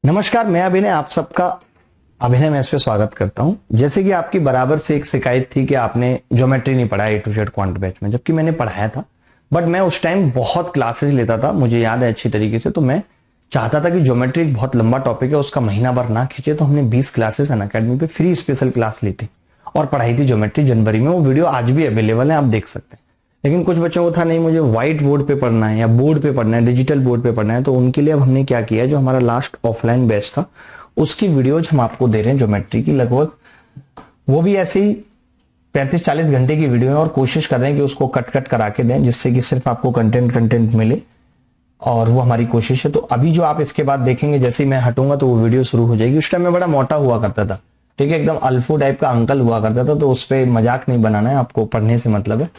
नमस्कार, मैं अभिनय आप सबका अभिनय मैथ्स पे स्वागत करता हूं। जैसे कि आपकी बराबर से एक शिकायत थी कि आपने ज्योमेट्री नहीं पढ़ा ए टू जेड क्वांट बैच में, जबकि मैंने पढ़ाया था। बट मैं उस टाइम बहुत क्लासेस लेता था, मुझे याद है अच्छी तरीके से। तो मैं चाहता था कि ज्योमेट्री एक बहुत लंबा टॉपिक है, उसका महीना भर ना खींचे। तो हमने 20 क्लासेस अनअकैडमी पे फ्री स्पेशल क्लास ली थी और पढ़ाई थी ज्योमेट्री जनवरी में। वो वीडियो आज भी अवेलेबल है, आप देख सकते हैं। लेकिन कुछ बच्चों को था नहीं, मुझे व्हाइट बोर्ड पे पढ़ना है या बोर्ड पे पढ़ना है, डिजिटल बोर्ड पे पढ़ना है। तो उनके लिए अब हमने क्या किया, जो हमारा लास्ट ऑफलाइन बैच था उसकी वीडियोज हम आपको दे रहे हैं ज्योमेट्री की। लगभग वो भी ऐसे ही 35-40 घंटे की वीडियो है और कोशिश कर रहे हैं कि उसको कट कट करा के दें, जिससे कि सिर्फ आपको कंटेंट मिले। और वो हमारी कोशिश है। तो अभी जो आप इसके बाद देखेंगे, जैसे ही मैं हटूंगा तो वो वीडियो शुरू हो जाएगी। उस टाइम में बड़ा मोटा हुआ करता था, ठीक है, एकदम अल्फो टाइप का अंकल हुआ करता था। तो उस पर मजाक नहीं बनाना है, आपको पढ़ने से मतलब है,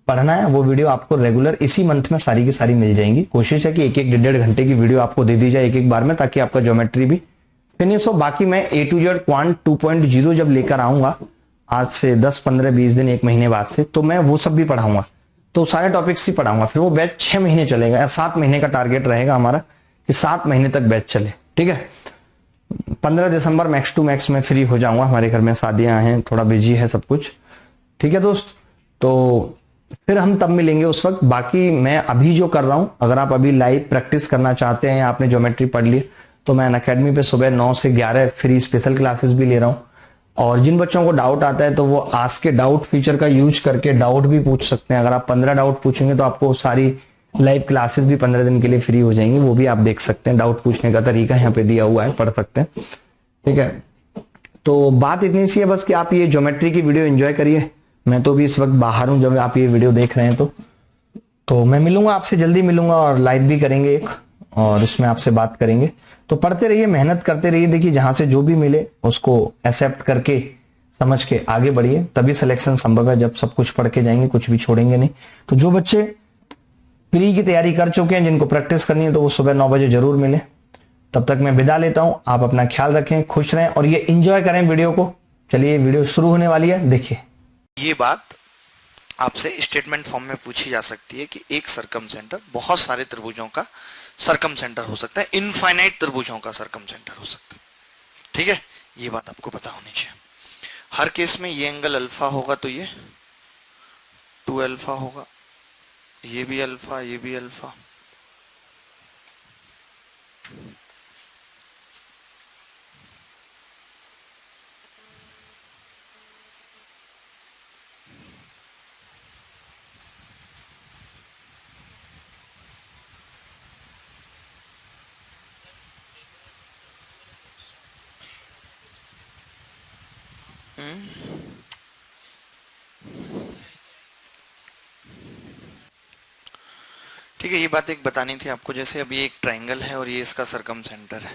पढ़ना है। वो वीडियो आपको रेगुलर इसी मंथ में सारी की सारी मिल जाएंगी। कोशिश है कि एक एक 1.5 घंटे की वीडियो आपको दे दी जाए एक एक बार में, ताकि आपका ज्योमेट्री भी फिनिश हो। बाकी मैं ए टू जेड क्वांट 2.0 जब लेकर आऊंगा, आज से 10, 15, 20 दिन, एक महीने बाद से, तो मैं वो सब भी पढ़ाऊंगा। तो सारे टॉपिक्स ही पढ़ाऊंगा। फिर वो बैच 6 महीने चलेगा या 7 महीने का टारगेट रहेगा हमारा कि 7 महीने तक बैच चले, ठीक है। 15 दिसंबर मैक्स टू मैक्स में फ्री हो जाऊंगा। हमारे घर में शादियां हैं, थोड़ा बिजी है सब कुछ, ठीक है दोस्त। तो फिर हम तब मिलेंगे उस वक्त। बाकी मैं अभी जो कर रहा हूं, अगर आप अभी लाइव प्रैक्टिस करना चाहते हैं या आपने ज्योमेट्री पढ़ ली, तो मैं अनअकैडमी पे सुबह 9 से 11 फ्री स्पेशल क्लासेस भी ले रहा हूं। और जिन बच्चों को डाउट आता है तो वो आस्क के डाउट फीचर का यूज करके डाउट भी पूछ सकते हैं। अगर आप 15 डाउट पूछेंगे तो आपको सारी लाइव क्लासेस भी 15 दिन के लिए फ्री हो जाएंगी। वो भी आप देख सकते हैं, डाउट पूछने का तरीका यहाँ पे दिया हुआ है, पढ़ सकते हैं, ठीक है। तो बात इतनी सी है बस कि आप ये ज्योमेट्री की वीडियो एंजॉय करिए। मैं तो भी इस वक्त बाहर हूं जब आप ये वीडियो देख रहे हैं। तो मैं मिलूंगा आपसे, जल्दी मिलूंगा और लाइव भी करेंगे एक, और उसमें आपसे बात करेंगे। तो पढ़ते रहिए, मेहनत करते रहिए। देखिए, जहां से जो भी मिले उसको एक्सेप्ट करके समझ के आगे बढ़िए, तभी सिलेक्शन संभव है। जब सब कुछ पढ़ के जाएंगे कुछ भी छोड़ेंगे नहीं। तो जो बच्चे प्री की तैयारी कर चुके हैं, जिनको प्रैक्टिस करनी है, तो वो सुबह 9 बजे जरूर मिले। तब तक मैं विदा लेता हूं। आप अपना ख्याल रखें, खुश रहें और ये एंजॉय करें वीडियो को। चलिए, वीडियो शुरू होने वाली है, देखिए। ये बात आपसे स्टेटमेंट फॉर्म में पूछी जा सकती है कि एक सरकम सेंटर बहुत सारे त्रिभुजों का सरकम सेंटर हो सकता है, इनफाइनाइट त्रिभुजों का सरकम सेंटर हो सकता है, ठीक है। ये बात आपको पता होनी चाहिए। हर केस में ये एंगल अल्फा होगा तो ये 2 अल्फा होगा, ये भी अल्फा, ये भी अल्फा। ठीक है, ये बात एक बतानी थी आपको। जैसे अभी एक ट्रायंगल है और ये इसका सरकम सेंटर है।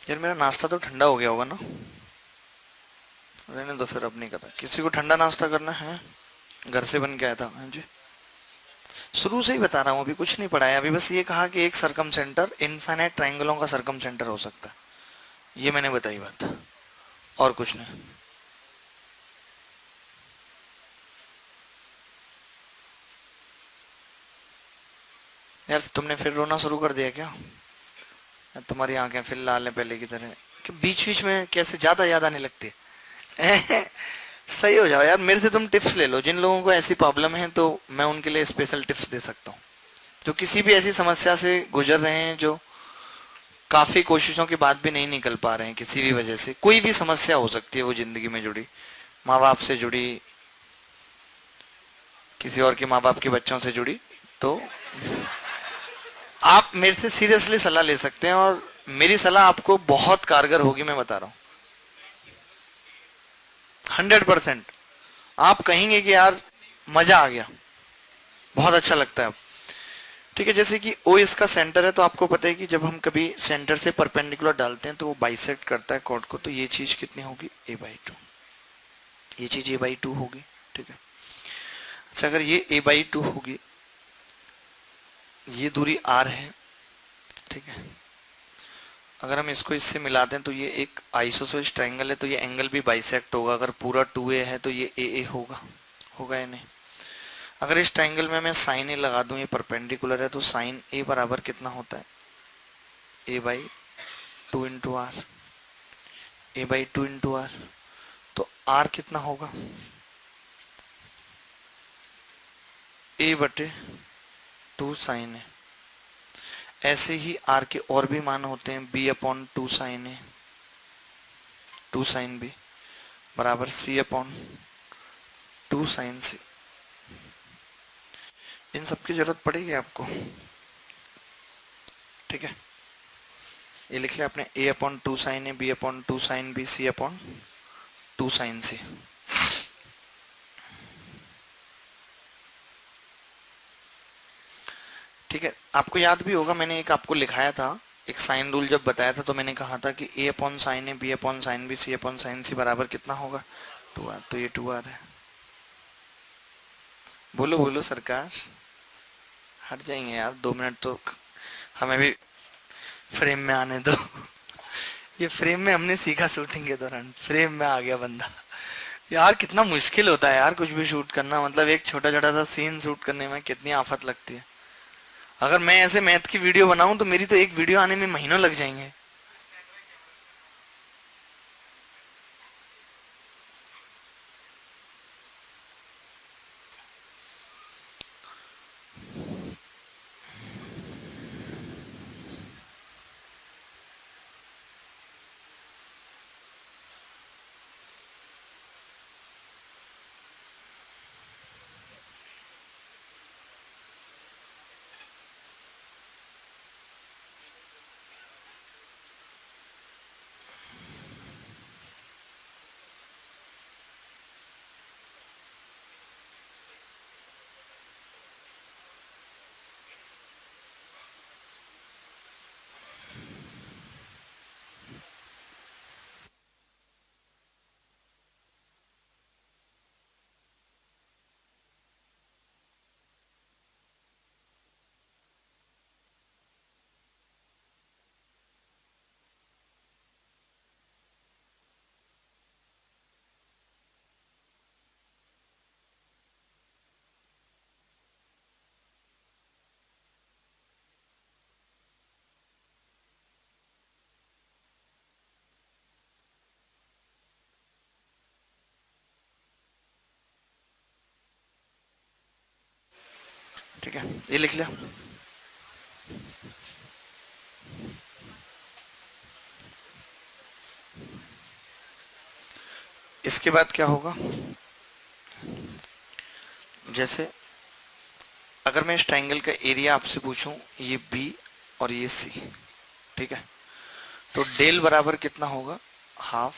यार मेरा नाश्ता तो ठंडा हो गया होगा ना, रहने दो फिर, अब नहीं करता। किसी को ठंडा नाश्ता करना है? घर से बन के आया था। हाँ जी, शुरू से ही बता रहा हूँ, अभी कुछ नहीं पढ़ाया। अभी बस ये कहा कि एक सरकम सेंटर इनफाइनाइट ट्रायंगलों का सरकम सेंटर हो सकता है, ये मैंने बताई बात, और कुछ नहीं। यार तुमने फिर रोना शुरू कर दिया क्या? तुम्हारी आंखें फिर लाल है पहले की तरह कि बीच बीच में कैसे ज्यादा याद आने लगती है। सही हो जाओ यार, मेरे से तुम टिप्स ले लो। जिन लोगों को ऐसी प्रॉब्लम है तो मैं उनके लिए स्पेशल टिप्स दे सकता हूँ। जो किसी भी ऐसी समस्या से गुजर रहे हैं, जो काफी कोशिशों के बाद भी नहीं निकल पा रहे हैं किसी भी वजह से, कोई भी समस्या हो सकती है वो जिंदगी में जुड़ी, माँ बाप से जुड़ी, किसी और के माँ बाप के बच्चों से जुड़ी, तो आप मेरे से सीरियसली सलाह ले सकते हैं और मेरी सलाह आपको बहुत कारगर होगी, मैं बता रहा हूं 100%। आप कहेंगे कि यार मजा आ गया, बहुत अच्छा लगता है अब, ठीक है। जैसे कि ओ इसका सेंटर है, तो आपको पता है कि जब हम कभी सेंटर से परपेंडिकुलर डालते हैं तो वो बाइसेक्ट करता है कॉर्ड को। तो ये चीज कितनी होगी? a/2। ये चीज a/2 होगी, ठीक है। अच्छा, अगर ये a/2 होगी, ये दूरी r है, ठीक है। अगर हम इसको इससे मिला दें तो ये एक आइसोसेलेस ट्रायंगल है, तो ये एंगल भी बाइसेक्ट होगा। अगर पूरा 2a है तो ये AA होगा, होगा या नहीं? अगर इस ट्रायंगल में मैं साइन ए लगा दूं, ये परपेंडिकुलर है, तो साइन ए बराबर कितना होता है? A by 2 × r, a by 2 × r, तो r कितना होगा, a/2 sin a। ऐसे ही r के और भी मान होते हैं, b/2 sin a, 2 sin b बराबर c/2 sin c। इन सब की जरूरत पड़ेगी आपको, ठीक है। ये लिख लिया आपने, a/2 sin a, b/2 sin b, c/2 sin c। ठीक है, आपको याद भी होगा मैंने एक आपको लिखाया था, एक साइन रूल जब बताया था तो मैंने कहा था कि a/sin a, b/sin b, c/sin c बराबर कितना होगा, 2r। तो ये 2r है। बोलो बोलो सरकार, हट जाएंगे यार 2 मिनट तो, हमें भी फ्रेम में आने दो। ये फ्रेम में हमने सीखा शूटिंग के दौरान, फ्रेम में आ गया बंदा। यार कितना मुश्किल होता है यार कुछ भी शूट करना, मतलब एक छोटा छोटा सा सीन शूट करने में कितनी आफत लगती है। अगर मैं ऐसे मैथ की वीडियो बनाऊं तो मेरी तो एक वीडियो आने में महीनों लग जाएंगे। ठीक है, ये लिख लिया। इसके बाद क्या होगा, जैसे अगर मैं इस ट्राइंगल का एरिया आपसे पूछूं, ये बी और ये सी, ठीक है, तो डेल बराबर कितना होगा, हाफ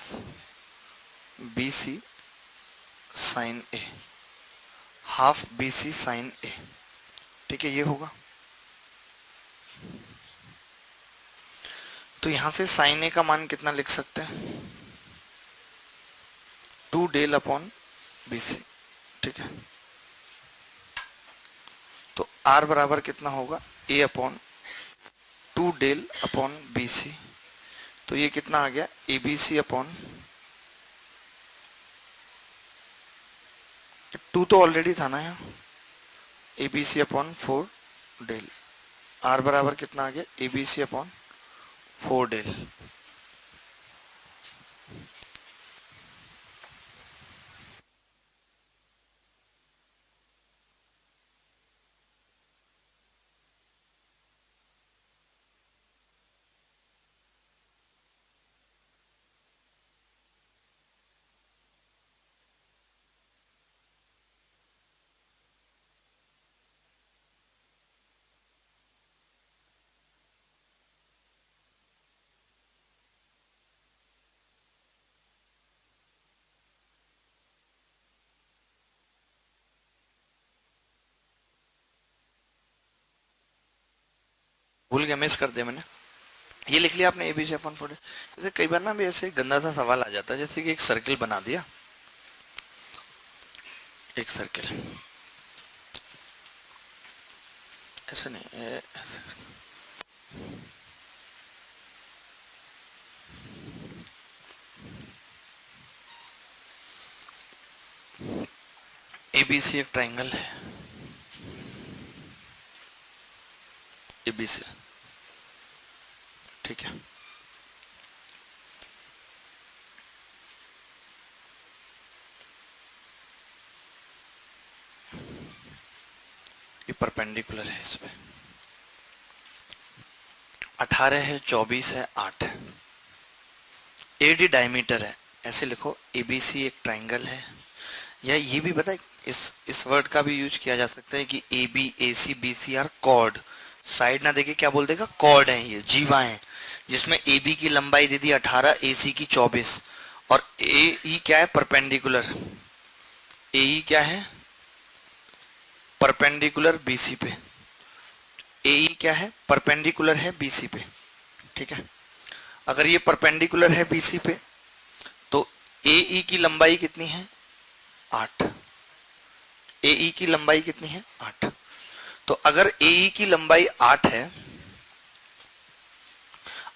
बी सी साइन ए, हाफ बी सी साइन ए, ठीक है, ये होगा। तो यहां से साइन ए का मान कितना लिख सकते हैं, 2 del/, बी सी, ठीक है। तो r बराबर कितना होगा, a/2 del/bc, तो ये कितना आ गया, abc/, 2 तो ऑलरेडी था ना यहाँ, abc/4 del, r बराबर कितना आ गया, abc/4 del। भूल गया, मिस कर दिया मैंने। ये लिख लिया आपने abc/4। जैसे कई बार ना भी ऐसे गंदा सा सवाल आ जाता है, जैसे कि एक सर्किल बना दिया, एक सर्किल ऐसे नहीं, ऐसे एबीसी एक ट्राइंगल है, एबीसी, ठीक है। ये परपेंडिकुलर है इस पे, 18 है, 24 है, 8 है। एडी डायमीटर है, ऐसे लिखो। एबीसी एक ट्राइंगल है, या ये भी पता है, इस वर्ड का भी यूज किया जा सकता है कि A B A C B C are chord. Side ना देखे क्या बोल देगा, कॉर्ड है, ये जीवा है, जिसमें ए बी की लंबाई दे दी 18, ए सी की 24, और ए ई क्या है, परपेंडिकुलर। ए ई क्या है, परपेंडिकुलर बीसी पे। ए ई क्या है, परपेंडिकुलर है बीसी पे, ठीक है। अगर ये परपेंडिकुलर है बीसी पे, तो ए ई की लंबाई कितनी है, 8। ए ई की लंबाई कितनी है, 8। तो अगर ए ई की लंबाई 8 है,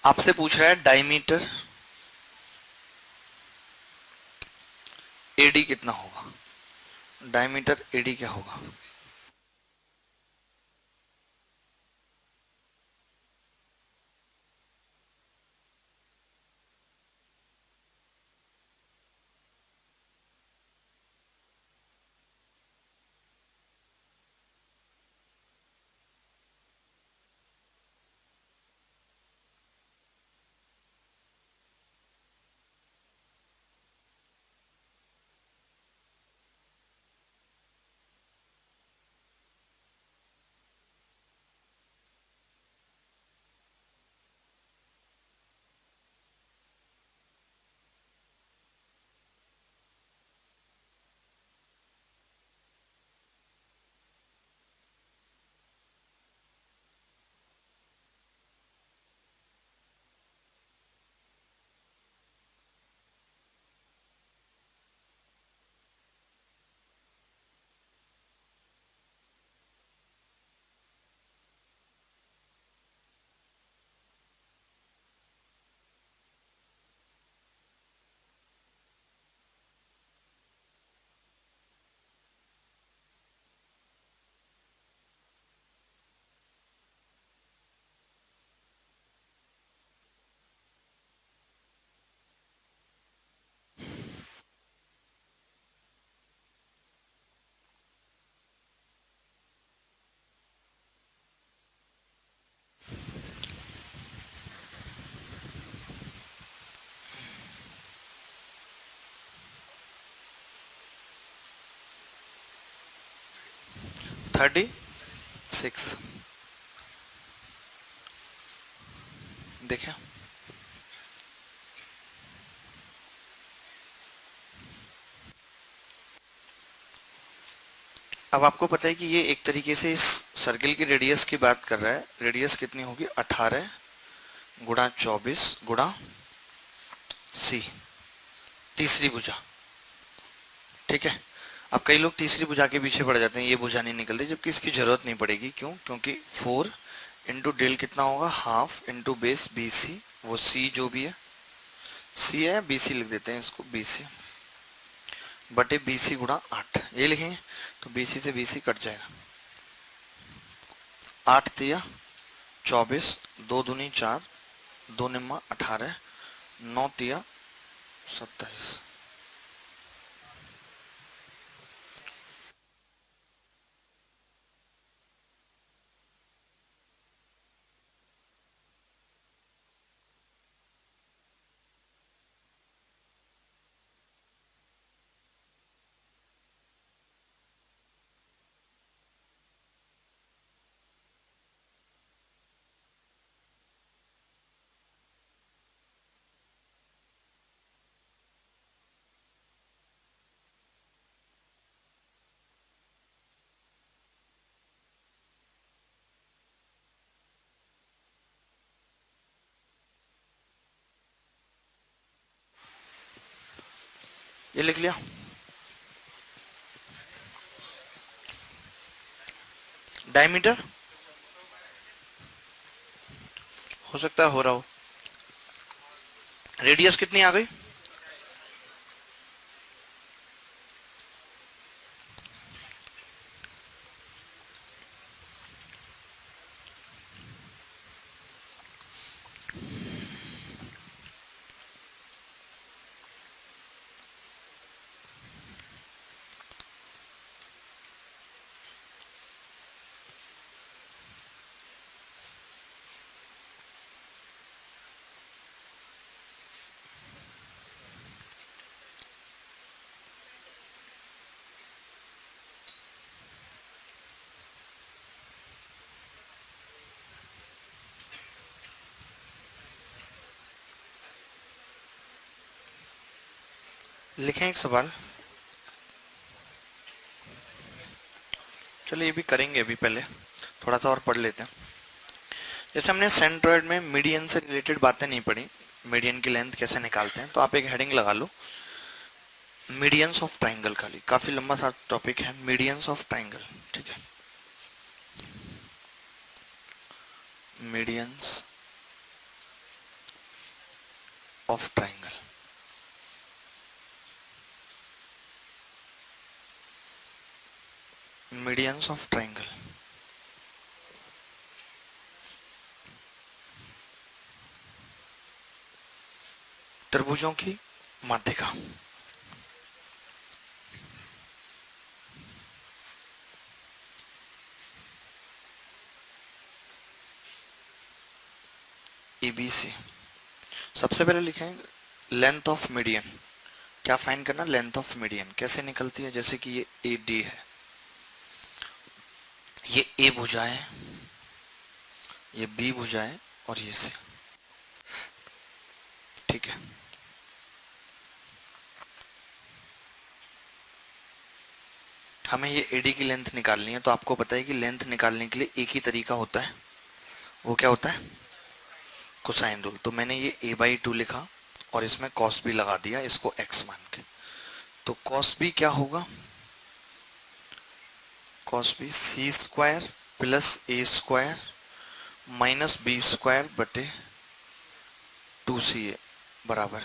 आपसे पूछ रहा है डायमीटर एडी कितना होगा। डायमीटर एडी क्या होगा, थर्टी सिक्स। देखिए अब आपको पता है कि ये एक तरीके से इस सर्किल की रेडियस की बात कर रहा है। रेडियस कितनी होगी, 18 गुणा 24 गुणा सी, तीसरी भुजा, ठीक है। अब कई लोग तीसरी भुजा के पीछे पड़ जाते हैं, ये भुजा नहीं निकलती, जबकि इसकी जरूरत नहीं पड़ेगी। क्यों, क्योंकि 4 इंटू डेल कितना होगा, half into base B C, वो सी जो भी है, सी है, बी सी लिख देते हैं इसको, बी सी बटे बी सी गुणा 8, ये लिखेंगे तो बी सी से बी सी कट जाएगा। 8 तिया 24, 2 दूनी 4, 2 निम्मा 18, 9 तिया 27। ये लिख लिया। डायमीटर हो सकता है हो रहा हो। रेडियस कितनी आ गई, लिखें एक सवाल, चलिए ये भी करेंगे, अभी पहले थोड़ा सा और पढ़ लेते हैं। जैसे हमने सेंट्रोइड में मीडियन से रिलेटेड बातें नहीं पढ़ी, मीडियन की लेंथ कैसे निकालते हैं, तो आप एक हेडिंग लगा लो, मीडियंस ऑफ ट्राइंगल। खाली काफी लंबा सा टॉपिक है, मीडियंस ऑफ ट्राइंगल। ठीक है, medians of triangle. Medians of triangle, त्रिभुजों की माध्यिका। एबीसी। सबसे पहले लिखें लेंथ ऑफ मीडियन। क्या फाइंड करना, लेंथ ऑफ मीडियन कैसे निकलती है। जैसे कि ये ए डी है, ये ए भुजा है, ये बी भुजा है, और ये सी। ठीक है, हमें ये एडी की लेंथ निकालनी है, तो आपको पता है कि लेंथ निकालने के लिए एक ही तरीका होता है, वो क्या होता है, कोसाइन रूल। तो मैंने ये a बाई 2 लिखा और इसमें कॉस बी लगा दिया, इसको x मान के। तो कॉस बी क्या होगा, cos B C square plus A square minus B square बटे 2ca बराबर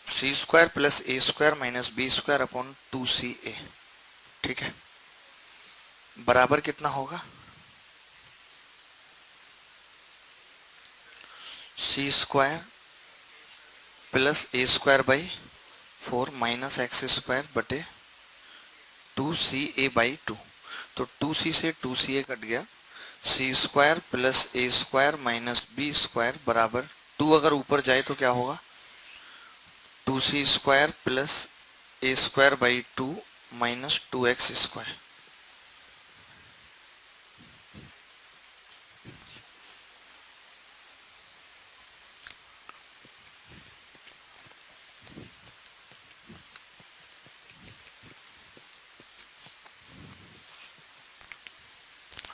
C square plus A square minus B square upon 2ca। ठीक है, बराबर कितना होगा, C square plus A square by 4 minus X square बटे 2ca बाई 2। तो 2c से 2ca कट गया, सी square plus A square minus B square बराबर 2 अगर ऊपर जाए तो क्या होगा, 2c square plus A square by 2 minus 2x square.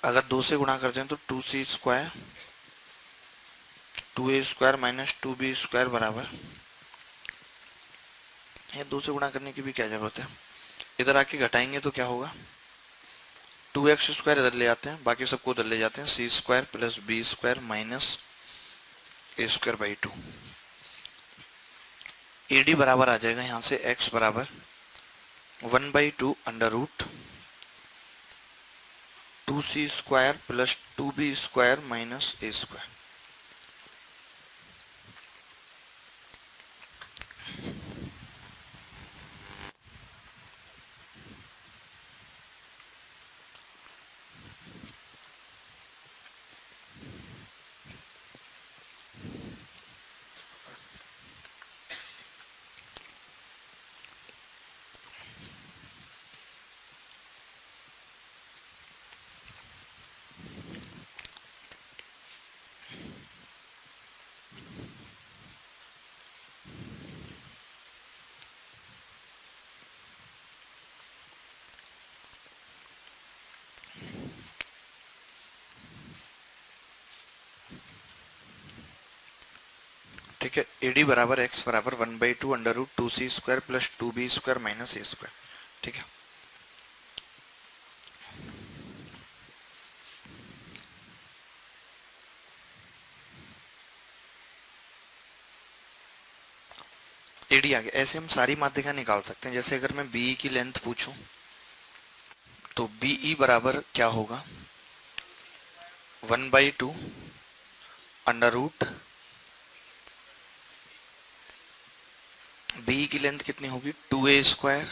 अगर 2 से गुणा करते हैं तो 2c square 2a square minus 2b square बराबर, ये 2 से गुणा करने की भी क्या जरूरत है, इधर आके घटाएंगे तो क्या होगा, 2x स्क्वायर इधर ले आते हैं, बाकी सबको उधर ले जाते हैं, C square plus B square minus A square by 2। AD बराबर आ जाएगा यहां से x बराबर 1/2 under root 2c square plus 2b square minus A square. ठीक है, एडी बराबर x बराबर 1/2 under root 2c square plus 2b square minus A square. ठीक है, एडी आ गया। ऐसे हम सारी माध्यिका निकाल सकते हैं। जैसे अगर मैं बीई की लेंथ पूछूं तो बीई बराबर क्या होगा, 1/2 अंडर रूट बीई की लेंथ कितनी होगी, 2a square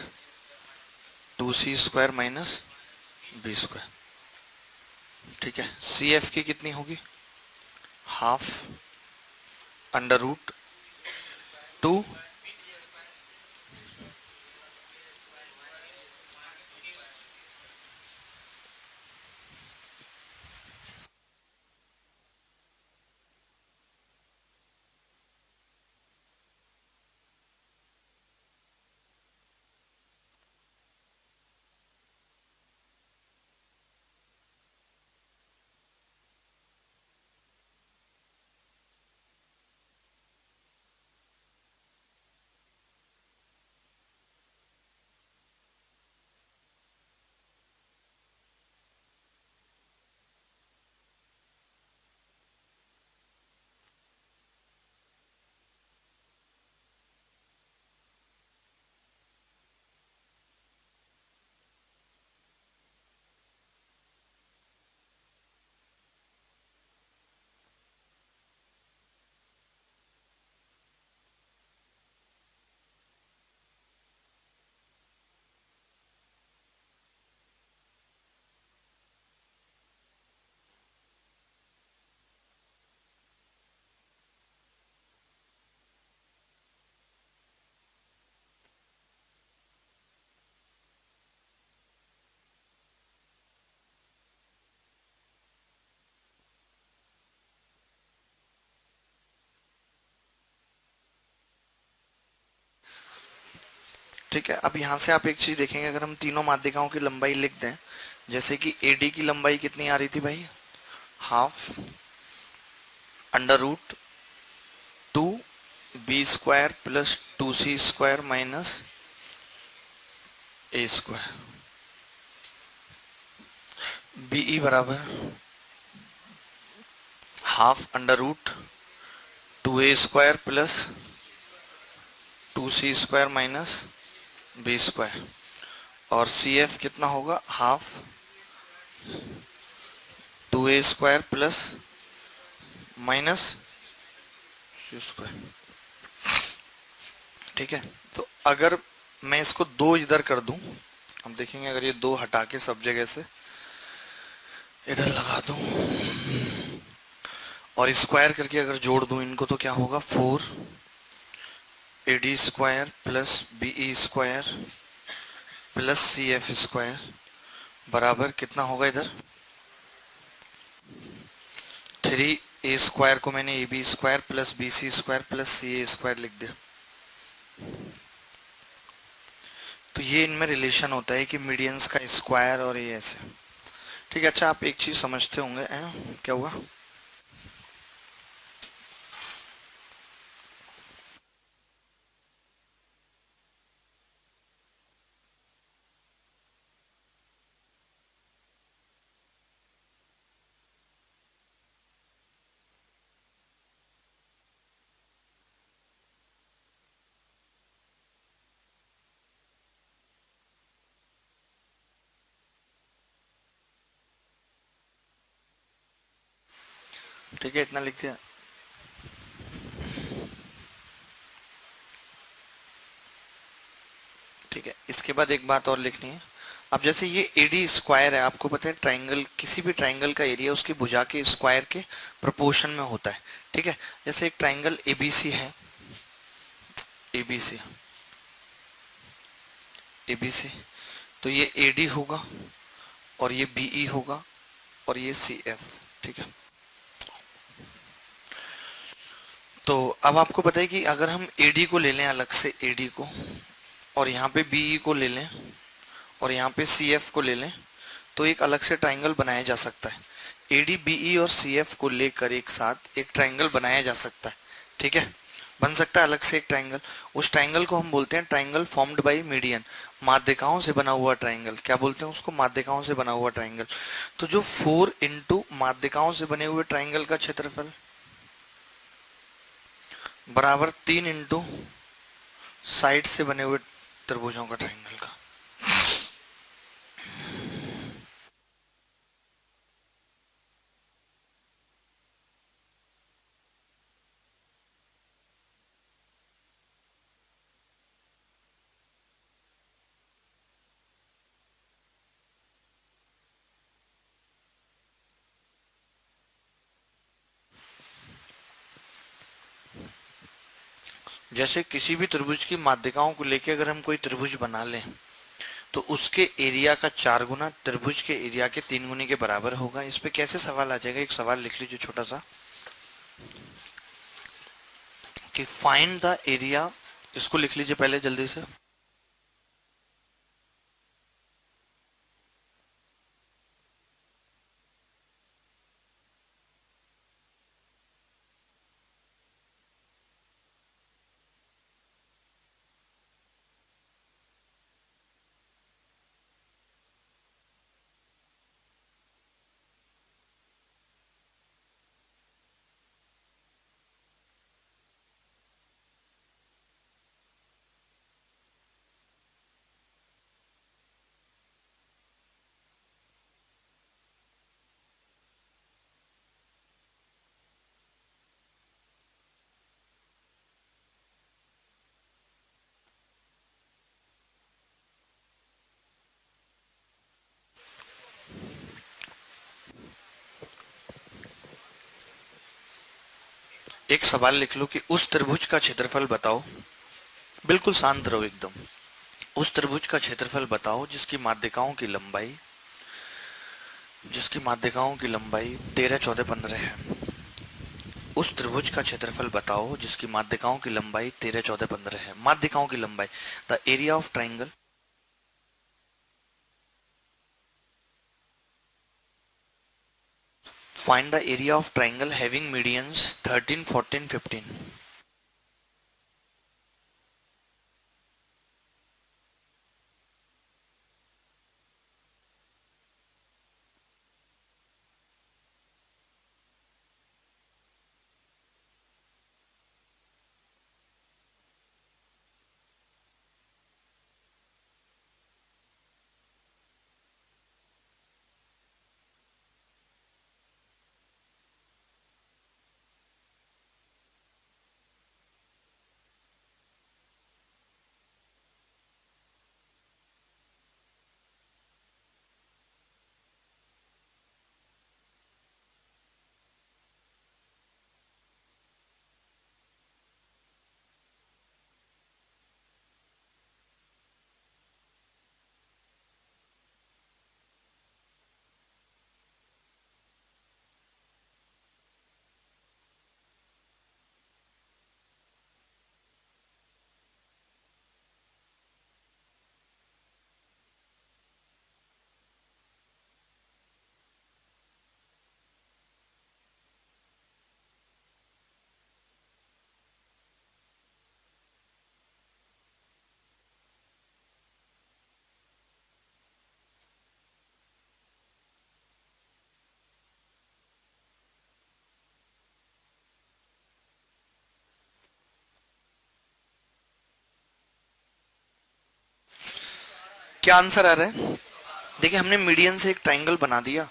2c square minus B square. ठीक है, सी एफ की कितनी होगी, हाफ अंडर रूट 2, ठीक है, अब यहाँ से आप एक चीज देखेंगे, अगर हम तीनों माध्यिकाओं की लंबाई लिख दें, जैसे कि एडी की लंबाई कितनी आ रही थी भाई, half under root 2b² plus 2c² minus a², BE बराबर half under root 2a² plus 2c² minus b², और CF कितना होगा, half 2a² plus minus c²। ठीक है, तो अगर मैं इसको 2 इधर कर दूं, हम देखेंगे अगर ये 2 हटा के सब जगह से इधर लगा दूं और स्क्वायर करके अगर जोड़ दूं इनको, तो क्या होगा, 4AD² plus BE² plus CF² बराबर कितना होगा, इधर 3a² को मैंने AB² plus BC² plus CA² लिख दिया। तो ये इनमें रिलेशन होता है कि मीडियंस का स्क्वायर और ये ऐसे। ठीक है, अच्छा आप एक चीज समझते होंगे, क्या हुआ, ठीक है, इतना लिख दिया। ठीक है, इसके बाद एक बात और लिखनी है। अब जैसे ये AD² है, आपको पता है ट्राइंगल, किसी भी ट्राइंगल का एरिया उसकी भुजा के स्क्वायर के प्रोपोर्शन में होता है। ठीक है, जैसे एक ट्राइंगल ABC है, ABC ABC, तो ये AD होगा और ये BE होगा और ये CF। ठीक है, तो अब आपको पता है कि अगर हम AD को ले लें अलग से, AD को, और यहाँ पे BE को ले लें और यहाँ पे CF को ले लें, तो एक अलग से ट्राइंगल बनाया जा सकता है। AD, BE और CF को लेकर एक साथ एक ट्राइंगल बनाया जा सकता है। ठीक है, बन सकता है अलग से एक ट्राइंगल। उस ट्राइंगल को हम बोलते हैं ट्राइंगल फॉर्म्ड बाय मीडियन, माध्यिकाओं से बना हुआ ट्राइंगल। क्या बोलते हैं उसको, माध्यिकाओं से बना हुआ ट्राइंगल। तो जो 4 इंटू माध्यिकाओं से बने हुए ट्राइंगल का क्षेत्रफल बराबर 3 इंटू साइड से बने हुए त्रिभुजों का ट्राइंगल का। जैसे किसी भी त्रिभुज की माध्यिकाओं को लेकर अगर हम कोई त्रिभुज बना लें, तो उसके एरिया का 4 गुना त्रिभुज के एरिया के 3 गुने के बराबर होगा। इस पे कैसे सवाल आ जाएगा, एक सवाल लिख लीजिए छोटा सा, कि फाइंड द एरिया, इसको लिख लीजिए पहले जल्दी से। एक सवाल लिख लो कि उस त्रिभुज का क्षेत्रफल बताओ, बिल्कुल शांत रहो एकदम। उस त्रिभुज का क्षेत्रफल बताओ जिसकी माध्यिकाओं की लंबाई 13, 14, 15 है। उस त्रिभुज का क्षेत्रफल बताओ जिसकी माध्यिकाओं की लंबाई 13, 14, 15 है। माध्यिकाओं की लंबाई, the area of triangle, find the area of triangle having medians 13, 14, 15। क्या आंसर आ रहा है? देखिए, हमने मीडियन से एक ट्राइंगल बना दिया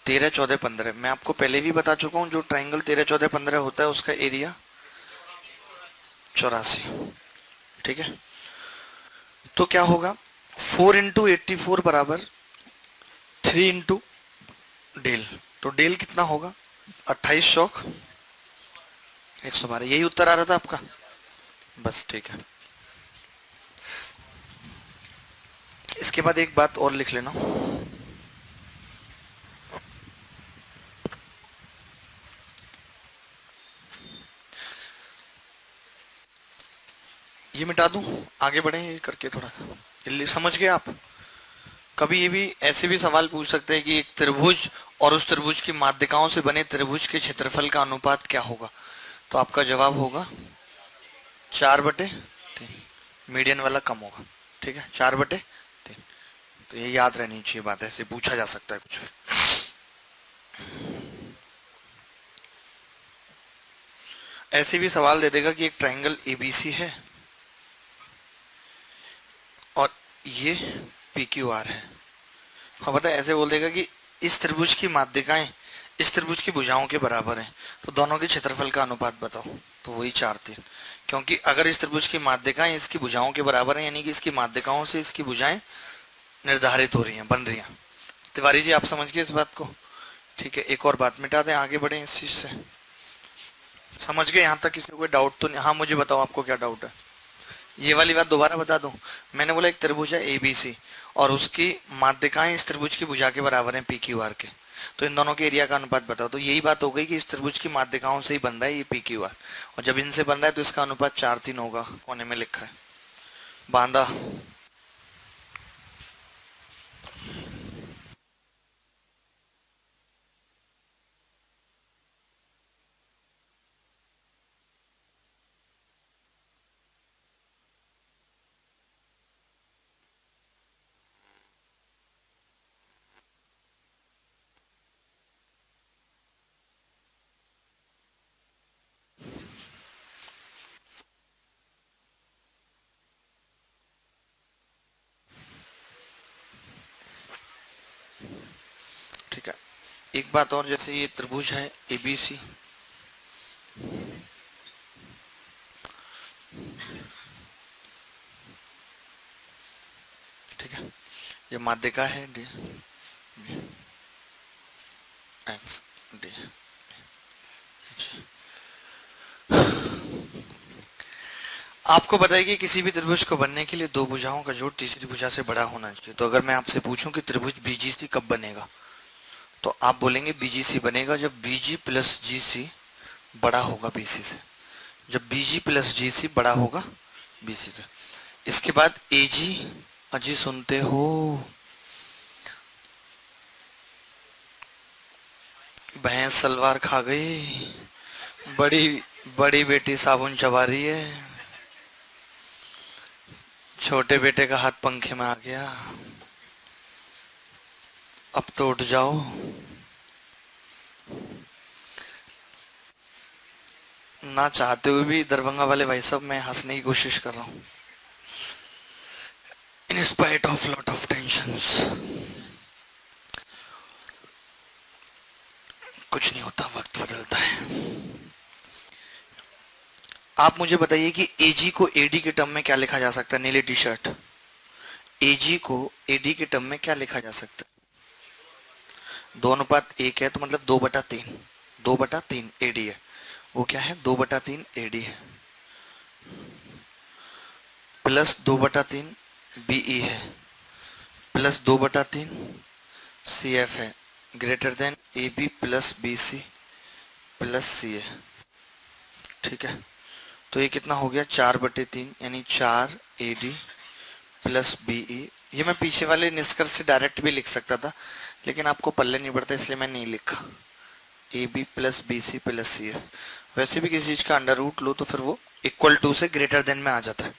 13, 14, 15। मैं आपको पहले भी बता चुका हूं जो ट्राइंगल 13, 14, 15 होता है उसका एरिया 84। ठीक है, तो क्या होगा, 4 × 84 बराबर 3 × डेल। तो डेल कितना होगा, 28 चौक 112। यही उत्तर आ रहा था आपका? बस ठीक है। इसके बाद एक बात और लिख लेना, ये मिटा दूं, आगे बढ़े ये करके थोड़ा सा समझ गए आप? कभी ये भी ऐसे भी सवाल पूछ सकते हैं कि एक त्रिभुज और उस त्रिभुज की माध्यिकाओं से बने त्रिभुज के क्षेत्रफल का अनुपात क्या होगा? तो आपका जवाब होगा 4/3। मीडियन वाला कम होगा। ठीक है, 4/3। तो ये याद रहनी चाहिए बात, ऐसे पूछा जा सकता है कुछ। ऐसे भी सवाल दे देगा कि एक ट्राइंगल एबीसी है और ये PQR है। हाँ, पता है, ऐसे बोल देगा कि इस त्रिभुज की माध्यिकाएं इस त्रिभुज की भुजाओं के बराबर हैं, तो दोनों के क्षेत्रफल का अनुपात बताओ। तो वही 4/3, क्योंकि अगर इस त्रिभुज की माध्यिकाएं इसकी भुजाओं के बराबर हैं, यानी कि इसकी माध्यिकाओं से इसकी भुजाएं निर्धारित हो रही हैं, बन रही हैं। तिवारी जी, आप समझ गए इस बात को? ठीक है, एक और बात मिटा दें, आगे बढ़े इस चीज से। समझ गए यहाँ तक? किसी को कोई डाउट तो नहीं? हाँ, मुझे बताओ आपको क्या डाउट है। ये वाली बात दोबारा बता दूं, मैंने बोला एक त्रिभुज है ABC और उसकी माध्यिकाएं इस त्रिभुज की भुजा के बराबर हैं PQR के, तो इन दोनों के एरिया का अनुपात बताओ। तो यही बात हो गई कि इस त्रिभुज की माध्यिकाओं से ही बन रहा है ये PQR, और जब इनसे बन रहा है तो इसका अनुपात 4/3 होगा। कोने में लिखा है, बांधा। ठीक है, एक बात और, जैसे ये त्रिभुज है ABC, ठीक है, ये माध्यिका है D, F, D। आपको पता है कि किसी भी त्रिभुज को बनने के लिए दो भुजाओं का जोड़ तीसरी भुजा से बड़ा होना चाहिए। तो अगर मैं आपसे पूछूं कि त्रिभुज BGC कब बनेगा, तो आप बोलेंगे BGC बनेगा जब BG + GC बड़ा होगा बीसी से, जब बीजी प्लस जीसी बड़ा होगा बीसी से। इसके बाद एजी, अजी सुनते हो, भैंस सलवार खा गई, बड़ी बड़ी बेटी साबुन चबा रही है, छोटे बेटे का हाथ पंखे में आ गया, अब तो उठ जाओ। ना चाहते हुए भी दरभंगा वाले भाई साहब मैं हंसने की कोशिश कर रहा हूँ, in spite of lot of tensions. कुछ नहीं होता, वक्त बदलता है। आप मुझे बताइए कि एजी को एडी के टर्म में क्या लिखा जा सकता है, नीली टी शर्ट। एजी को एडी के टर्म में क्या लिखा जा सकता है? 2:1 है, तो मतलब 2/3, 2/3 एडी है। वो क्या है? 2/3 एडी है, प्लस 2/3 बीई है, प्लस 2/3 सी एफ है, greater than A B plus B C plus C A. ठीक है, तो ये कितना हो गया? 4/3, यानी 4 ए डी प्लस बीई। ये मैं पीछे वाले निष्कर्ष से डायरेक्ट भी लिख सकता था, लेकिन आपको पल्ले नहीं पड़ता, इसलिए मैं नहीं लिखा। A B plus B C plus C F. वैसे भी किसी चीज का अंडर रूट लो तो फिर वो इक्वल टू से ग्रेटर देन में आ जाता है।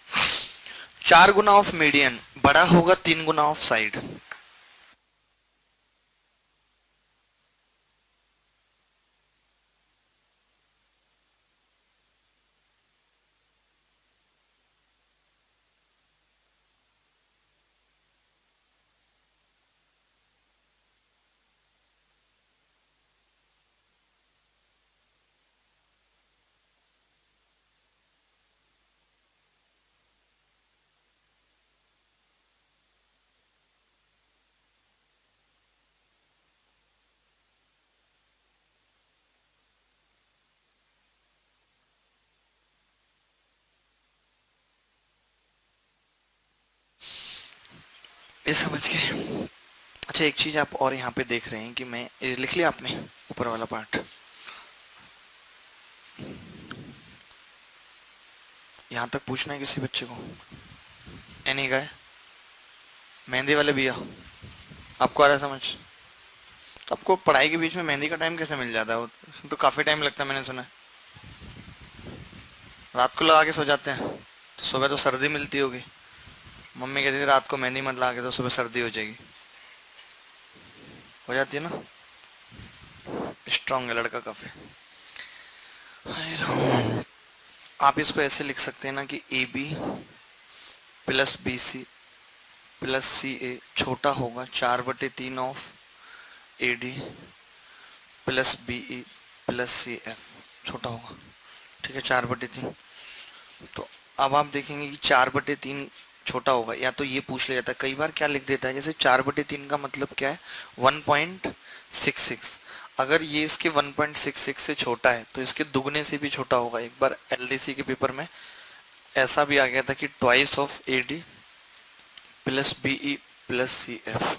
4 गुना ऑफ मीडियन बड़ा होगा 3 गुना ऑफ साइड। ये समझ गए? अच्छा, एक चीज आप और यहाँ पे देख रहे हैं कि मैं ये लिख लिया आपने ऊपर वाला पार्ट, यहाँ तक पूछना है किसी बच्चे को? एनी का है? मेहंदी वाले भैया, आपको आ रहा है समझ? तो आपको पढ़ाई के बीच में मेहंदी का टाइम कैसे मिल जाता है? उसमें तो काफी टाइम लगता है, मैंने सुना है। रात को लगा के सो जाते हैं, तो सुबह तो सर्दी मिलती होगी। मम्मी कहती थी रात को मेहंदी मत लगा के, तो सुबह सर्दी हो जाएगी। हो जाती है ना? स्ट्रांग है लड़का काफी। हाय राम। आप इसको ऐसे लिख सकते हैं ना कि A B plus B C plus C A छोटा होगा 4/3 of A D plus B E plus C F, छोटा होगा। ठीक है, 4/3। तो अब आप देखेंगे कि 4/3 छोटा होगा, या तो ये पूछ लिया जाता है कई बार, क्या लिख देता है जैसे 4/3 का मतलब क्या है? 1.66। अगर ये इसके 1.66 से छोटा है तो इसके दुगने से भी छोटा होगा। एक बार एलडीसी के पेपर में ऐसा भी आ गया था कि twice of A D plus BE plus C F.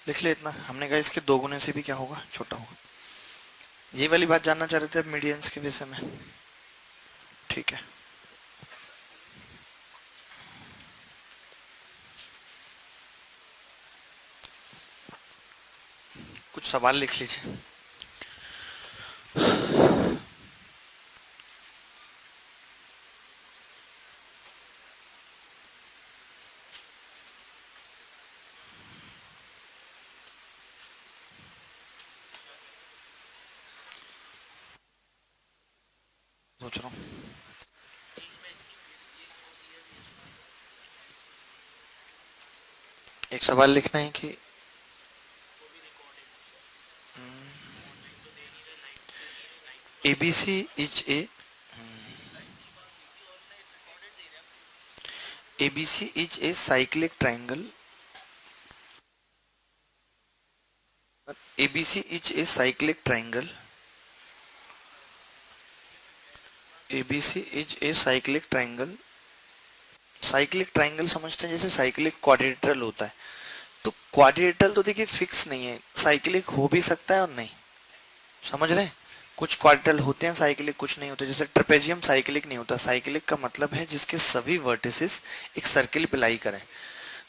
लिख ले इतना, हमने कहा इसके दो गुने से भी क्या होगा? छोटा होगा। ये वाली बात जानना चाह रहे थे मीडियंस के विषय में? ठीक है। कुछ सवाल लिख लीजिए। सोच रहा हूँ। एक सवाल लिखना है कि ABC is a cyclic triangle. ABC is a cyclic triangle. ABC is a cyclic triangle. Cyclic triangle समझते हैं जैसे साइक्लिक क्वाड्रिलेटरल होता है। तो क्वाड्रिलेटरल तो देखिए फिक्स नहीं है, साइक्लिक हो भी सकता है और नहीं। समझ रहे हैं? कुछ क्वाड्रिलेटरल होते हैं साइक्लिक, कुछ नहीं होते। जैसे ट्रेपेजियम साइक्लिक नहीं होता। साइक्लिक का मतलब है जिसके सभी वर्टिसेस एक सर्किल पे लाई करें।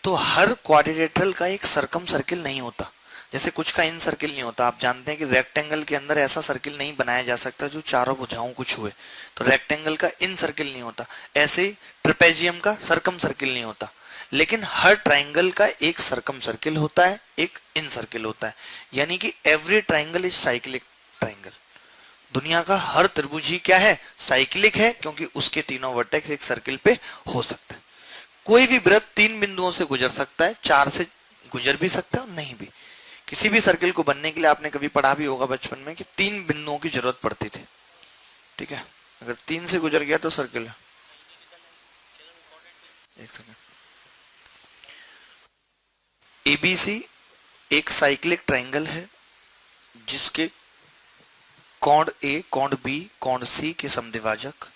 तो हर क्वाड्रिलेटरल का एक सरकम सर्किल नहीं होता। जैसे कुछ का इन सर्किल नहीं होता। आप जानते हैं कि रेक्टेंगल के अंदर ऐसा सर्किल नहीं बनाया जा सकता जो चारों भुजाओं को छुए। तो रेक्टेंगल का इन सर्किल नहीं होता। ऐसे ही ट्रेपेजियम का सरकम सर्किल नहीं होता। लेकिन हर ट्राइंगल का एक सरकम सर्किल होता है, एक इन सर्किल होता है। यानी कि every triangle is cyclic triangle. दुनिया का हर त्रिभुज ही क्या है? साइक्लिक है, क्योंकि उसके तीनों वर्टेक्स एक सर्किल पे हो सकते हैं। कोई भी वृत्त तीन बिंदुओं से गुजर सकता है, चार से गुजर भी सकता है और नहीं भी। किसी भी सर्किल को बनने के लिए आपने कभी पढ़ा भी होगा बचपन में कि तीन बिंदुओं की जरूरत पड़ती थी। ठीक है? अगर तीन से गुजर गया तो सर्किल है। एक सेकंड। एबीसी एक साइक्लिक ट्राइंगल है जिसके कोण ए, कोण बी, कोण सी के समद्विभाजक,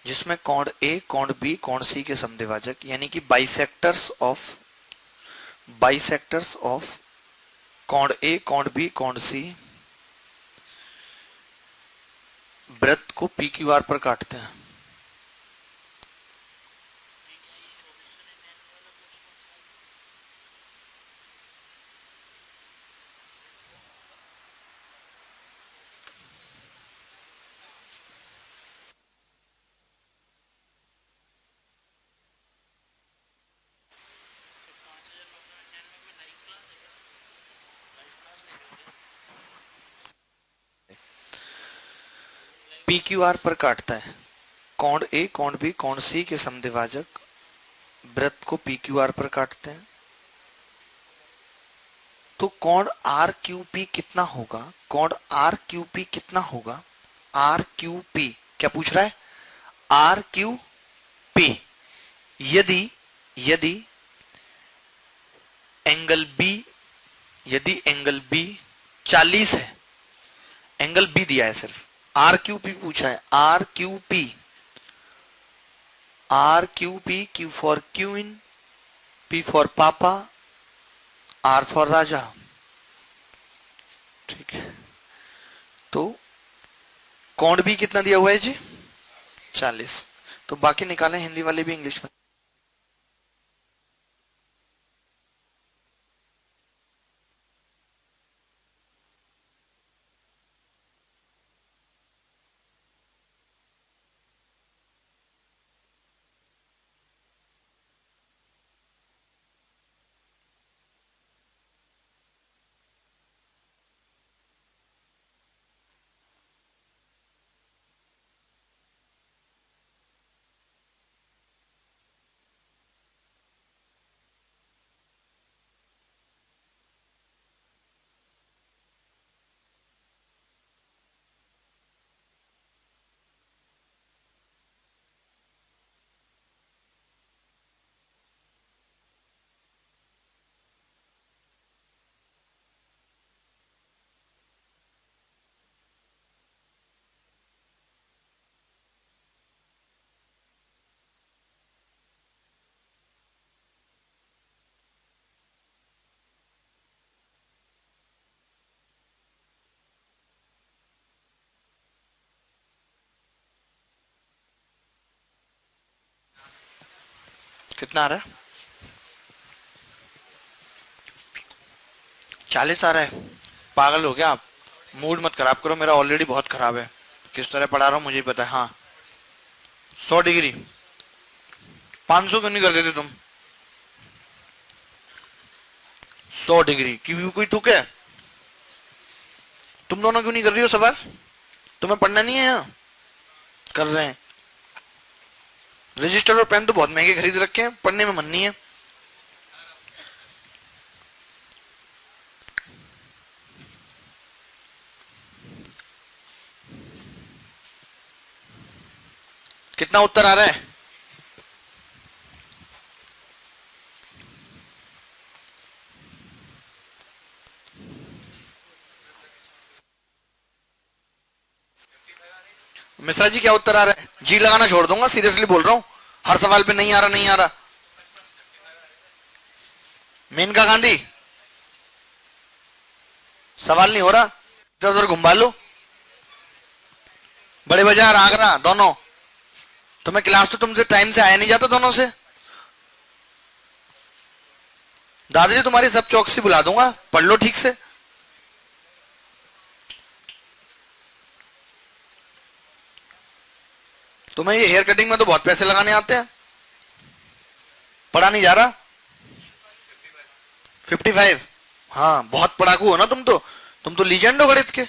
जिसमें कोण ए, कोण बी, कोण सी के समद्विभाजक यानी कि बाइसेक्टर्स ऑफ कोण ए, कोण बी, कोण सी वृत्त को पी क्यू आर पर काटते हैं। पी क्यू आर पर काटता है। कोण ए, कोण बी, कोण सी के समद्विभाजक वृत्त को पी क्यू आर पर काटते हैं। तो कोण आर क्यू पी कितना होगा? कोण आर क्यू पी कितना होगा? आर क्यू पी क्या पूछ रहा है? R Q P. यदि यदि एंगल बी यदि एंगल बी 40 है, एंगल बी दिया है, सिर्फ आर क्यू पी पूछा है। R Q P, R Q P, Q for queen, P for papa, R for raja. ठीक है? तो कोण भी कितना दिया हुआ है जी? 40। तो बाकी निकालें, हिंदी वाले भी इंग्लिश में। कितना आ रहा है? 40 आ रहा है। पागल हो क्या आप? मूड मत खराब करो, मेरा ऑलरेडी बहुत खराब है। किस तरह पढ़ा रहा हूँ मुझे ही पता है। हाँ, 100 डिग्री। 500 क्यों नहीं कर देते तुम? 100 डिग्री की भी कोई तुक है? तुम दोनों क्यों नहीं कर रही हो सवाल? तुम्हें पढ़ना नहीं है यहाँ? कर रहे हैं। रजिस्टर और पेन तो बहुत महंगे खरीद रखे हैं, पढ़ने में मन नहीं है। कितना उत्तर आ रहा है? मिश्रा जी क्या उत्तर आ रहा है? जी लगाना छोड़ दूंगा, सीरियसली बोल रहा हूं। हर सवाल पे नहीं आ रहा, नहीं आ रहा। मेनका गांधी, सवाल नहीं हो रहा, इधर उधर घुमा लो। बड़े बाजार, आगरा, दोनों। तुम्हें क्लास तो तुमसे टाइम से आया नहीं जाता दोनों से। दादाजी तुम्हारी सब चौकसी बुला दूंगा, पढ़ लो ठीक से। तुम्हें ये हेयर कटिंग में तो बहुत पैसे लगाने आते हैं। पढ़ा नहीं जा रहा। 55। हाँ, बहुत पढ़ाकू हो ना तुम तो। तुम तो लीजेंड हो गणित के।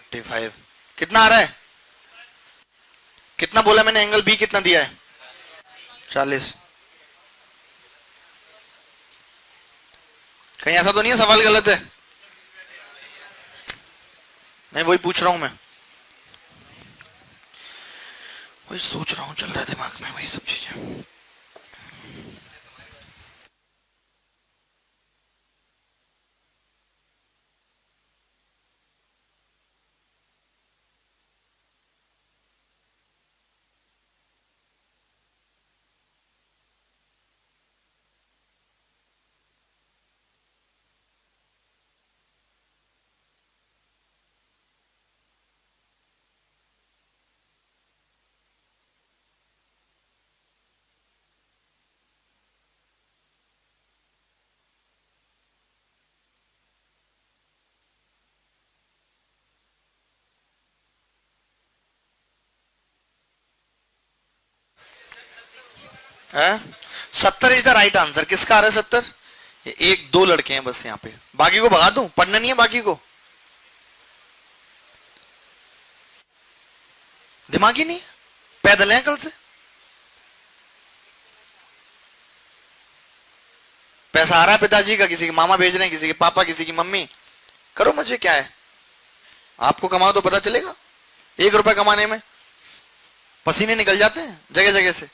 45 कितना आ रहा है? कितना बोला मैंने? एंगल बी कितना दिया है? 40। कहीं ऐसा तो नहीं है सवाल गलत है? मैं वही पूछ रहा हूं। मैं वही सोच रहा हूं, चल रहा है दिमाग में वही सब चीजें। है 70 इज द राइट आंसर। किसका आ रहा है 70? एक दो लड़के हैं बस यहाँ पे, बाकी को भगा दूं? पढ़ना नहीं है बाकी को? दिमाग ही नहीं है? पैदल है कल से। पैसा आ रहा है पिताजी का, किसी के मामा भेज रहे हैं, किसी के पापा, किसी की मम्मी। करो, मुझे क्या है। आपको कमाओ तो पता चलेगा। 1 रुपए कमाने में पसीने निकल जाते हैं जगह जगह से।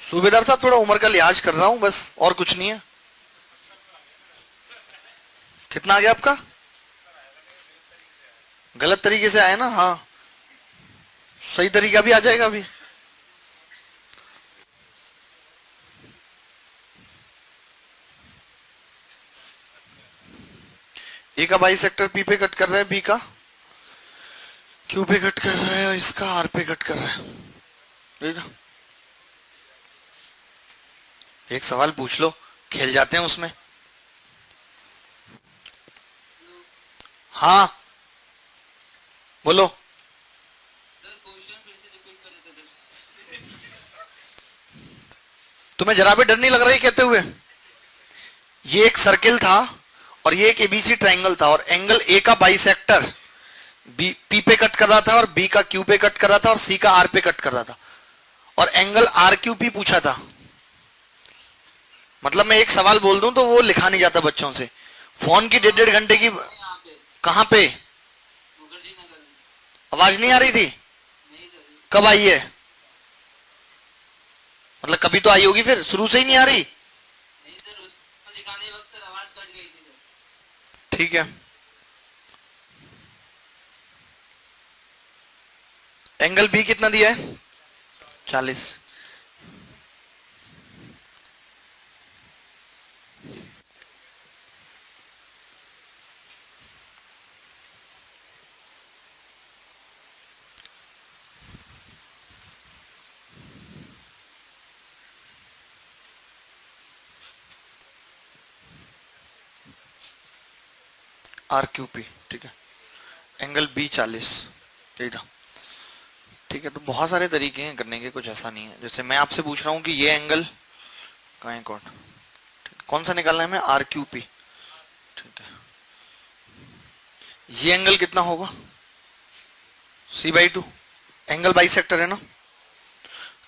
सूबेदार साहब, थोड़ा उम्र का लिहाज कर रहा हूं बस, और कुछ नहीं है। कितना आ गया आपका? गलत तरीके से आया ना? हाँ, सही तरीका भी आ जाएगा अभी। ए का बाई सेक्टर पी पे कट कर रहा है, बी का क्यू पे कट कर रहा है, और इसका आर पे कट कर रहा है। देखा? एक सवाल पूछ लो, खेल जाते हैं उसमें। हाँ बोलो। तुम्हें जरा भी डर नहीं लग रहा है कहते हुए? ये एक सर्किल था, और ये एक एबीसी ट्राइंगल था, और एंगल ए का बाइसेक्टर बी पी पे कट कर रहा था, और बी का क्यू पे कट कर रहा था, और सी का आर पे कट कर रहा था, और एंगल आर क्यू पी पूछा था। मतलब मैं एक सवाल बोल दूं तो वो लिखा नहीं जाता बच्चों से। फोन की 1.5 घंटे की। कहां पे? आवाज नहीं आ रही थी? कब आई है? मतलब कभी तो आई होगी, फिर शुरू से ही नहीं आ रही? ठीक है। एंगल बी कितना दिया है? 40। आर क्यू पी, ठीक है, एंगल बी 40, यही था, ठीक है। तो बहुत सारे तरीके हैं करने के, कुछ ऐसा नहीं है। जैसे मैं आपसे पूछ रहा हूँ कि ये एंगल कहाँ है, कौन सा निकालना है हमें, आर क्यू पी, ठीक है। ये एंगल कितना होगा, C/2, एंगल बाइसेक्टर है ना,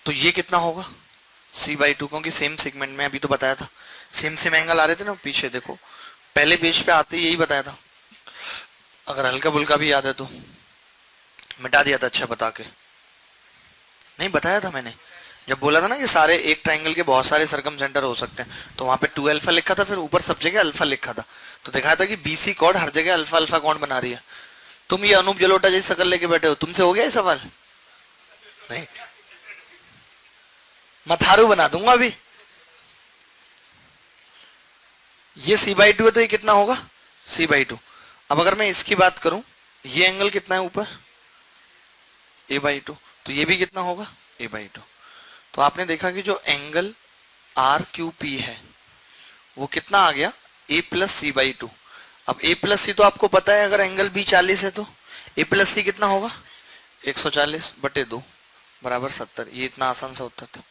तो ये कितना होगा C/2, क्योंकि सेम सेगमेंट में अभी तो बताया था, सेम सेम एंगल आ रहे थे ना पीछे, देखो पहले पेज पे आते ही यही बताया था, अगर हल्का बुल्का भी याद है तो मिटा दिया था, अच्छा बता के नहीं बताया था मैंने, जब बोला था ना कि सारे एक ट्राइंगल के बहुत सारे सरकम सेंटर हो सकते हैं, तो वहां पे 2 अल्फा लिखा था, फिर ऊपर सब जगह अल्फा लिखा था, तो दिखाया था कि बीसी कॉर्ड हर जगह अल्फा अल्फा कौन बना रही है। तुम ये अनूप जलोटा जैसी शकल लेके बैठे हो, तुमसे हो गया ये सवाल, नहीं, मैं थारू बना दूंगा अभी। ये C/2 है, तो ये कितना होगा C/2। अब अगर मैं इसकी बात करूं, ये एंगल कितना है ऊपर A/2, तो ये भी कितना होगा A/2। तो आपने देखा कि जो एंगल आर क्यू पी है वो कितना आ गया, A+C/2। अब A+C तो आपको पता है, अगर एंगल बी 40 है तो A+C कितना होगा 140/2 बराबर 70। ये इतना आसान सा उत्तर था।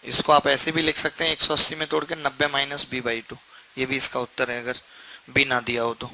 इसको आप ऐसे भी लिख सकते हैं 180 में तोड़ के 90 - B/2, ये भी इसका उत्तर है अगर बी ना दिया हो तो।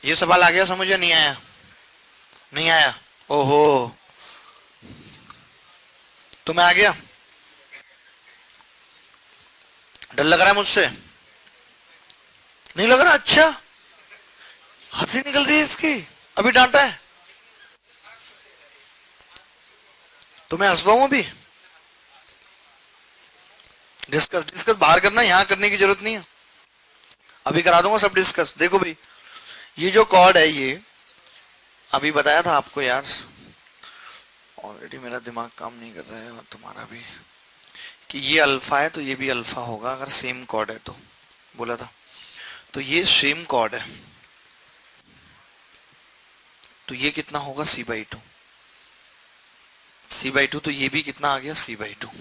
ये सवाल आ गया समझ या नहीं आया, नहीं आया, ओहो, तुम्हें आ गया, डर लग रहा है मुझसे, नहीं लग रहा, अच्छा हंसी निकल रही है इसकी, अभी डांटा है तो मैं हंसवाऊं अभी, डिस्कस डिस्कस बाहर करना, यहां करने की जरूरत नहीं है, अभी करा दूंगा सब डिस्कस। देखो भाई, ये जो कॉर्ड है ये अभी बताया था आपको यार, ऑलरेडी मेरा दिमाग काम नहीं कर रहा है और तुम्हारा भी, कि ये अल्फा है तो ये भी अल्फा होगा अगर सेम कॉर्ड है तो, बोला था। तो ये सेम कॉर्ड है, तो ये कितना होगा C/2, C/2, तो ये भी कितना आ गया C/2।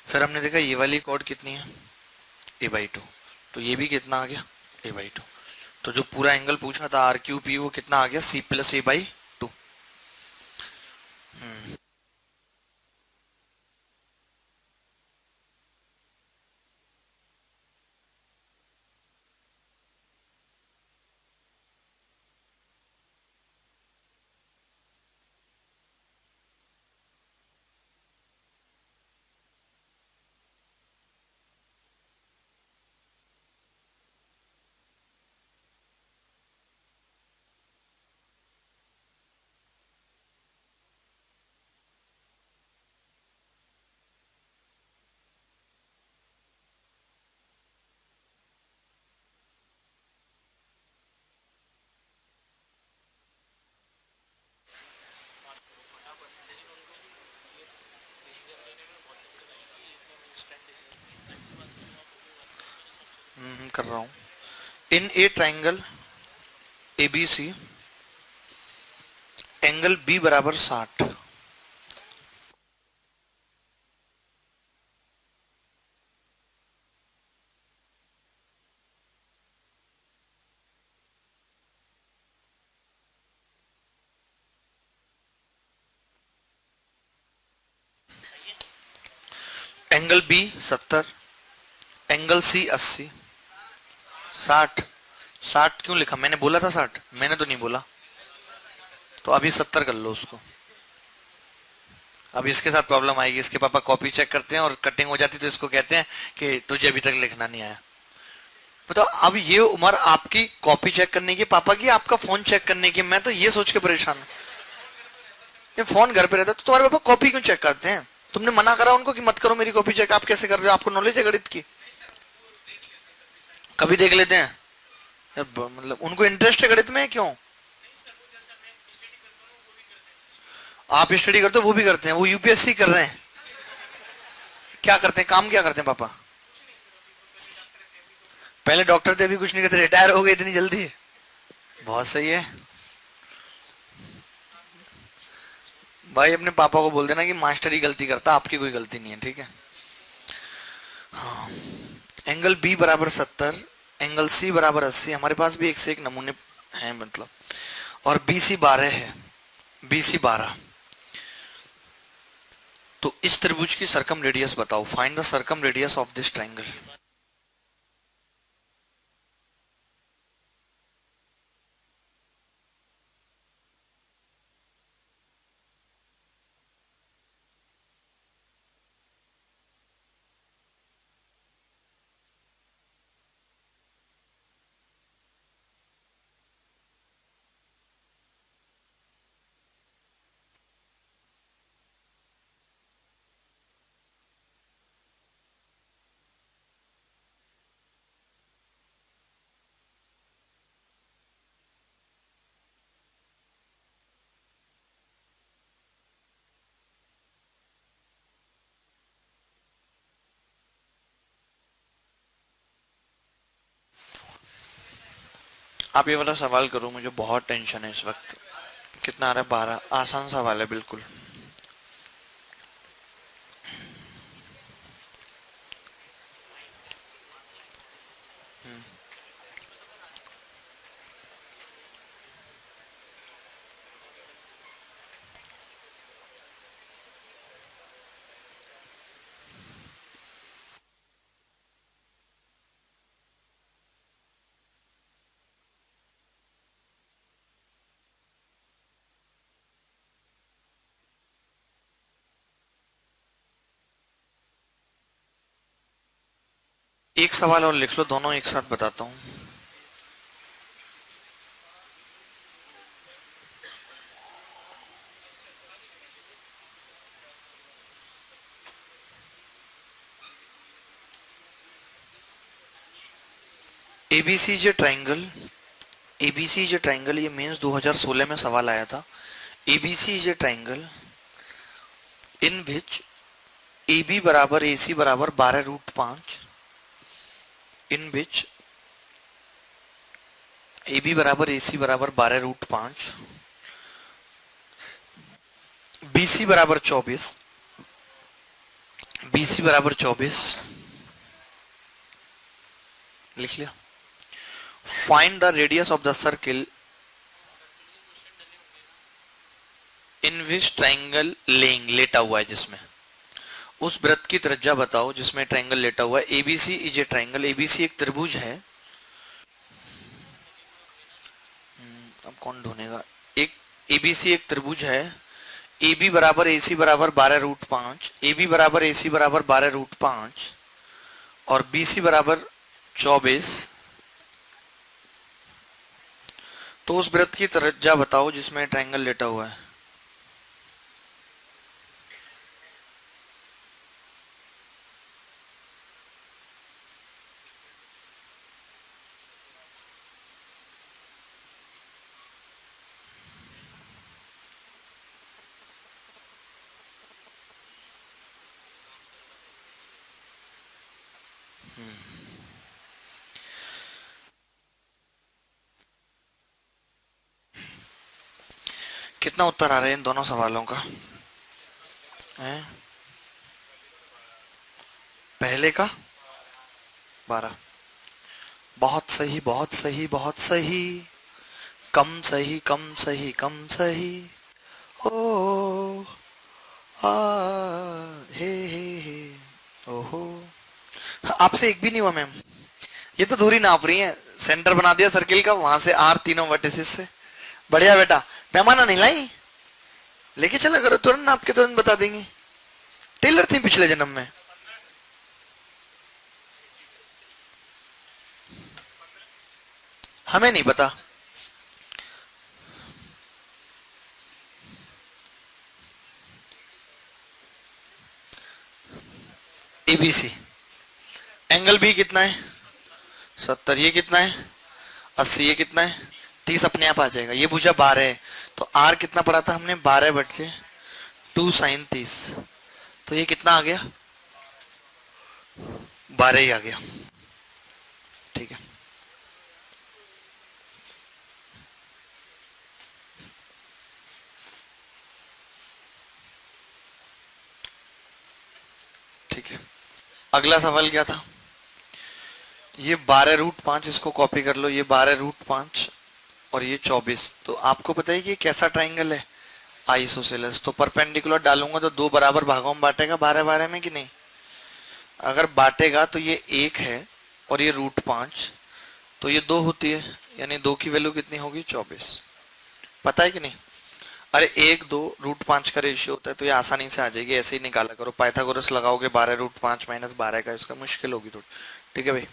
फिर हमने देखा ये वाली कॉर्ड कितनी है A/2, तो ये भी कितना आ गया A/2। तो जो पूरा एंगल पूछा था आर क्यू पी वो कितना आ गया C+A/2। कर रहा हूं। In a triangle ABC angle B बराबर 60। Angle B 70, angle C 80। 60। 60 क्यों लिखा? मैंने बोला था 60? मैंने तो नहीं बोला। तो अभी 70 कर लो उसको। अब इसके साथ प्रॉब्लम आएगी, इसके पापा कॉपी चेक करते हैं और कटिंग हो जाती तो इसको कहते हैं कि तुझे अभी तक लिखना नहीं आया। तो अब ये उम्र आपकी कॉपी चेक करने की, पापा की आपका फोन चेक करने की। मैं तो ये सोच के परेशान हूं, ये फोन घर पे रहता तो तुम्हारे पापा कॉपी क्यों चेक करते हैं? तुमने मना करा उनको कि मत करो मेरी कॉपी चेक, आप कैसे कर रहे हो? आपको नॉलेज है गणित की? कभी देख लेते हैं मतलब उनको इंटरेस्ट है गणित में, क्यों? आप स्टडी करते हो वो भी करते हैं, वो यूपीएससी कर रहे हैं। क्या करते हैं, काम क्या करते हैं पापा? पहले डॉक्टर थे, अभी कुछ नहीं करते, रिटायर हो गए इतनी जल्दी? बहुत सही है भाई। अपने पापा को बोल देना कि मास्टर ही गलती करता, आपकी कोई गलती नहीं है, ठीक है? एंगल बी बराबर 70, एंगल सी बराबर 80। हमारे पास भी एक से एक नमूने हैं मतलब। और बी सी 12 है, बी सी 12। तो इस त्रिभुज की सरकम रेडियस बताओ। Find the circumradius of this triangle. आप ये वाला सवाल करो, मुझे बहुत टेंशन है इस वक्त। कितना आ रहा है? 12। आसान सवाल है बिल्कुल। एक सवाल और लिख लो, दोनों एक साथ बताता हूं। एबीसी जे ट्राइंगल, एबीसी जे ट्राइंगल, ये मेंस 2016 में सवाल आया था। ABC is a triangle in which AB बराबर AC बराबर 12√5, इन विच AB बराबर AC बराबर 12√5, BC बराबर 24, BC बराबर 24। लिख लिया। Find the radius of the circle in which triangle laying, लेटा हुआ है जिसमें, उस वृत्त की त्रिज्या बताओ जिसमें ट्राइंगल लेटा हुआ है। ABC is a triangle, ABC एक त्रिभुज है। अब कौन ढूंढेगा? एक एबीसी एक त्रिभुज है। AB बराबर AC बराबर 12√5, AB बराबर AC बराबर 12√5 और BC बराबर 24। तो उस वृत्त की त्रिज्या बताओ जिसमें ट्राइंगल लेटा हुआ है। कितना उत्तर आ रहा है इन दोनों सवालों का है? पहले का 12। बहुत सही, बहुत सही, बहुत सही। कम सही, कम सही, कम सही। ओ आ हे ओहो। आपसे एक भी नहीं हुआ मैम। ये तो दूरी नाप रही है। सेंटर बना दिया सर्किल का, वहां से आर तीनों वर्टिसेस से। बढ़िया बेटा। पैमाना नहीं लाई, लेके चला करो, तुरंत नाप के तुरंत बता देंगे। टेलर थी पिछले जन्म में। हमें नहीं पता। एबीसी। एंगल बी कितना है? 70। ये कितना है? 80। ये कितना है? 30 अपने आप आ जाएगा। ये भुजा 12 है, तो आर कितना पड़ा था हमने? 12/2 sin 30। तो ये कितना आ गया? 12 ही आ गया। ठीक है। ठीक है, अगला सवाल क्या था? ये 12√5, इसको कॉपी कर लो। ये 12√5 और ये 24। तो आपको पता है कि ये कैसा ट्राइंगल है? आइसोसेलेस। तो परपेंडिकुलर डालूंगा तो दो बराबर भागों में बांटेगा 12/12 में कि नहीं? अगर बांटेगा तो ये 1 है और ये √5, तो ये 2 होती है, यानी 2 की वैल्यू कितनी होगी? 24। पता है कि नहीं? अरे 1:2 √5 का रेशियो होता है, तो ये आसानी से आ जाएगी। ऐसे ही निकाला करो, पाइथागोरस लगाओगे 12√5 -12 का, इसका मुश्किल होगी थोड़ी। ठीक है भाई।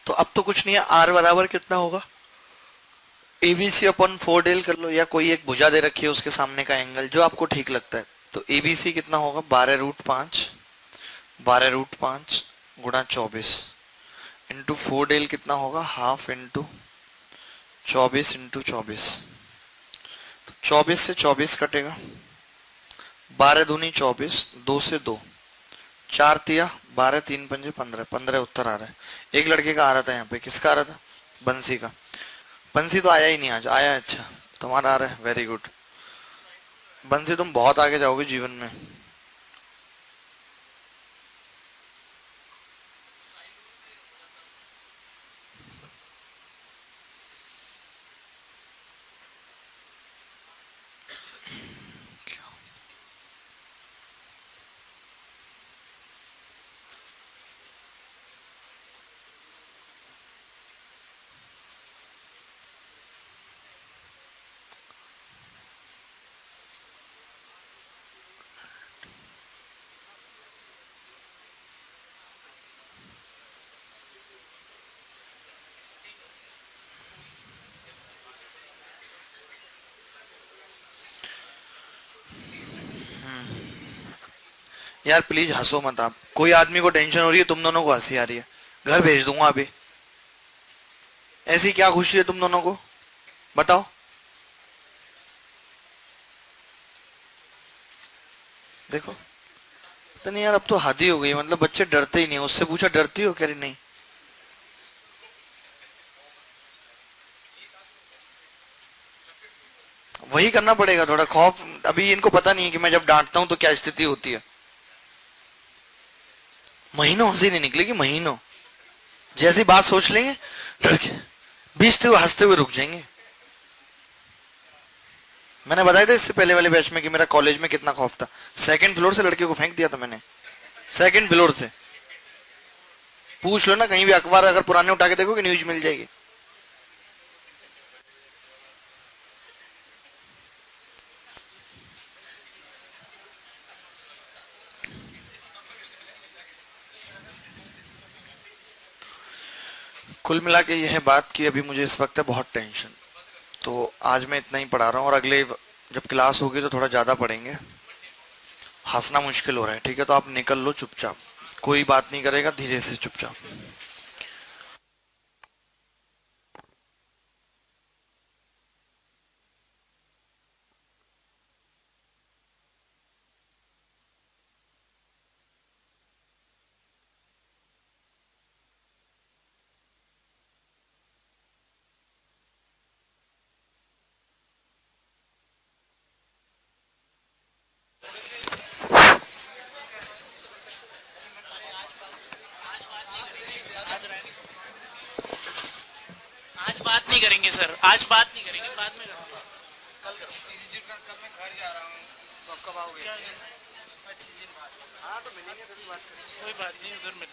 तो अब तो कुछ नहीं है। आर बराबर कितना होगा? एबीसी अपन 4 डेल कर लो, या कोई एक भुजा दे रखी है उसके सामने का एंगल, जो आपको ठीक लगता है। तो एबीसी कितना होगा? 12√5, 12√5 × 24 इंटू 4 डेल कितना होगा? Half into 24 × 24। 24 से 24 कटेगा, 12×2 = 24, 2 से 2, 4×3 = 12, 3×5 = 15। 15 उत्तर आ रहा है। एक लड़के का आ रहा था यहाँ पे। किसका आ रहा था? बंसी का। बंसी तो आया ही नहीं आज। आया? अच्छा, तुम्हारा आ रहा है, वेरी गुड। बंसी तुम बहुत आगे जाओगे जीवन में। यार प्लीज हंसो मत आप। कोई आदमी को टेंशन हो रही है, तुम दोनों को हंसी आ रही है। घर भेज दूंगा अभी। ऐसी क्या खुशी है तुम दोनों को, बताओ? देखो, तो नहीं यार, अब तो हद ही हो गई। मतलब बच्चे डरते ही नहीं। उससे पूछा डरती हो? कह रही नहीं। वही करना पड़ेगा, थोड़ा खौफ। अभी इनको पता नहीं है कि मैं जब डांटता हूं तो क्या स्थिति होती है। महीनों हंसी नहीं निकलेगी, महीनों। जैसी बात सोच लेंगे, डर के बीचते हुए हंसते हुए रुक जाएंगे। मैंने बताया था इससे पहले वाले बैच में कि मेरा कॉलेज में कितना खौफ था। 2nd फ्लोर से लड़के को फेंक दिया था मैंने। 2nd फ्लोर से। पूछ लो ना, कहीं भी अखबार अगर पुराने उठा के देखो कि न्यूज मिल जाएगी। कुल मिला के यह है बात कि अभी मुझे इस वक्त है बहुत टेंशन। तो आज मैं इतना ही पढ़ा रहा हूँ, और अगले जब क्लास होगी तो थोड़ा ज्यादा पढ़ेंगे। हंसना मुश्किल हो रहा है, ठीक है? तो आप निकल लो चुपचाप। कोई बात नहीं करेगा, धीरे से चुपचाप। आज बात नहीं करेंगे सर, आज बात नहीं करेंगे, बाद में करेंगे। कल करो। कल मैं घर जा रहा हूँ। तो कब आओगे? क्या? 25 दिन बाद। हाँ तो मिलेंगे तभी बात करेंगे। कोई बात नहीं, उधर मिल